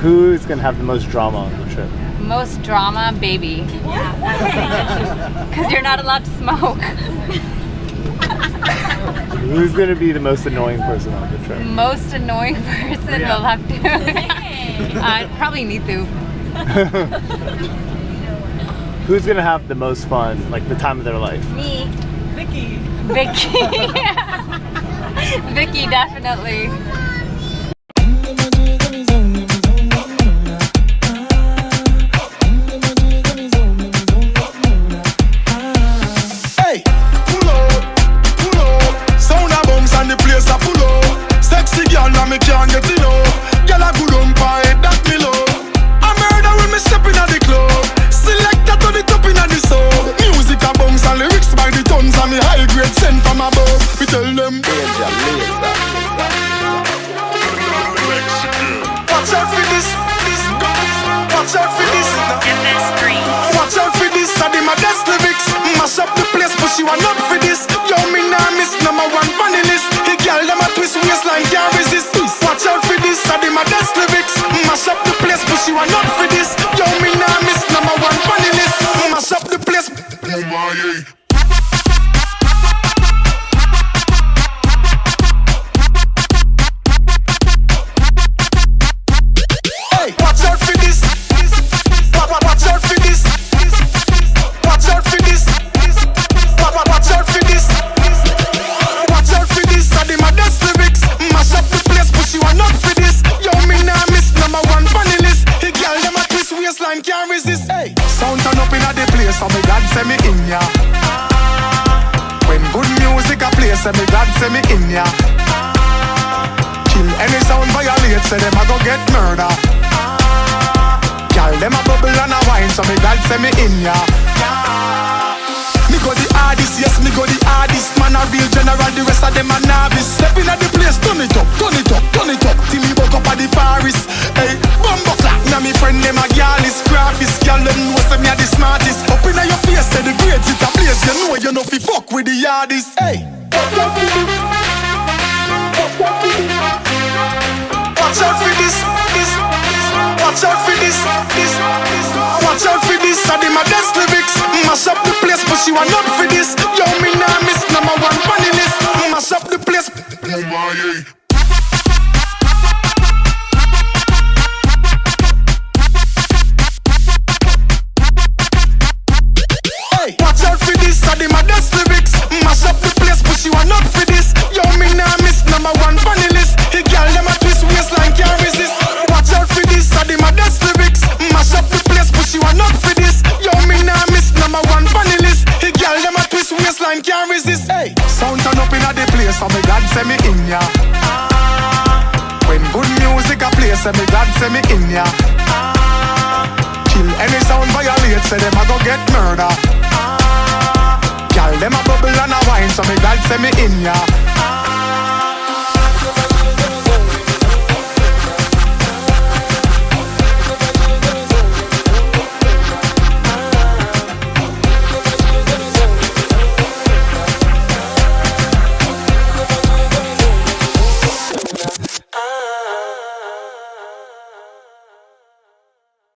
Who's gonna have the most drama on the trip? Most drama, baby. Because you're not allowed to smoke. Who's gonna be the most annoying person on the trip? Most annoying person will have to. Probably Neetu. Who's gonna have the most fun, like the time of their life? Me. Vicky. Vicky. Vicky, definitely. Sexy girl, now me can't get enough. Girl, I good on my head, that me love. I murder when me step in at the club. Selector to the top in at the song. Music a bounce and lyrics by the tons. And me high grade sent from above. We tell them watch out for this. Watch out for this. Watch out for this. I did my best lyrics. Mash up the place, but she want up for this. Yo, me nah miss number one funny list. The girl them a twist waistline can't resist. Watch out for this. I did my best lyrics. Mash up the place, but she want up for this. Yo, me nah miss number one funny list. Mash up the place. Oh my yeah. Watch out for this. Watch out for this. Watch out for this. Watch out for this. Watch out for this. I did my best lyrics. Mash up the place, but she want up for this. Yo, me nah miss number one funny list. The girl them a twist waistline can't resist. Hey, sound turn up inna the place, so me God send me in ya. When good music a play, say me God send me in ya. Kill any sound violate, say them a go get murder. Girl, them a bubble and a wine, so me God send me in ya. Me go the hardest, yes, me go the hardest. Man a real general, the rest of them a novice. Step in at the place, turn it up, turn it up, turn it up. Till me buck up at the forest. Hey, bumbo clap, now me friend them a girl is graphist. Girl, them know say me a the smartest. Up inna your face, say the grades it a place. You know fi fuck with the hardest. Hey, watch out for this. Watch out for this. Watch out for this. I did my best lyrics. Mash up the place, but she want up for this. Yo, me nah miss number one funny list. Mash up the place. Oh my yeah. Hey, watch out for this. I did my best lyrics. Mash up the place, but she want up for this. Yo, me nah miss number one funny list. The girl them a twist waistline can't resist. Watch out for this. I did my best lyrics. Mash up the place, but she want up for this. Yo, me nah miss number one funny list. The girl them a twist waistline can't resist. Hey, sound turn up inna the place, so me God send me in ya. When good music a play, say me God send me in ya. Kill any sound violate, say them a go get murder. Girl them a bubble and a wine, so me God send me in ya.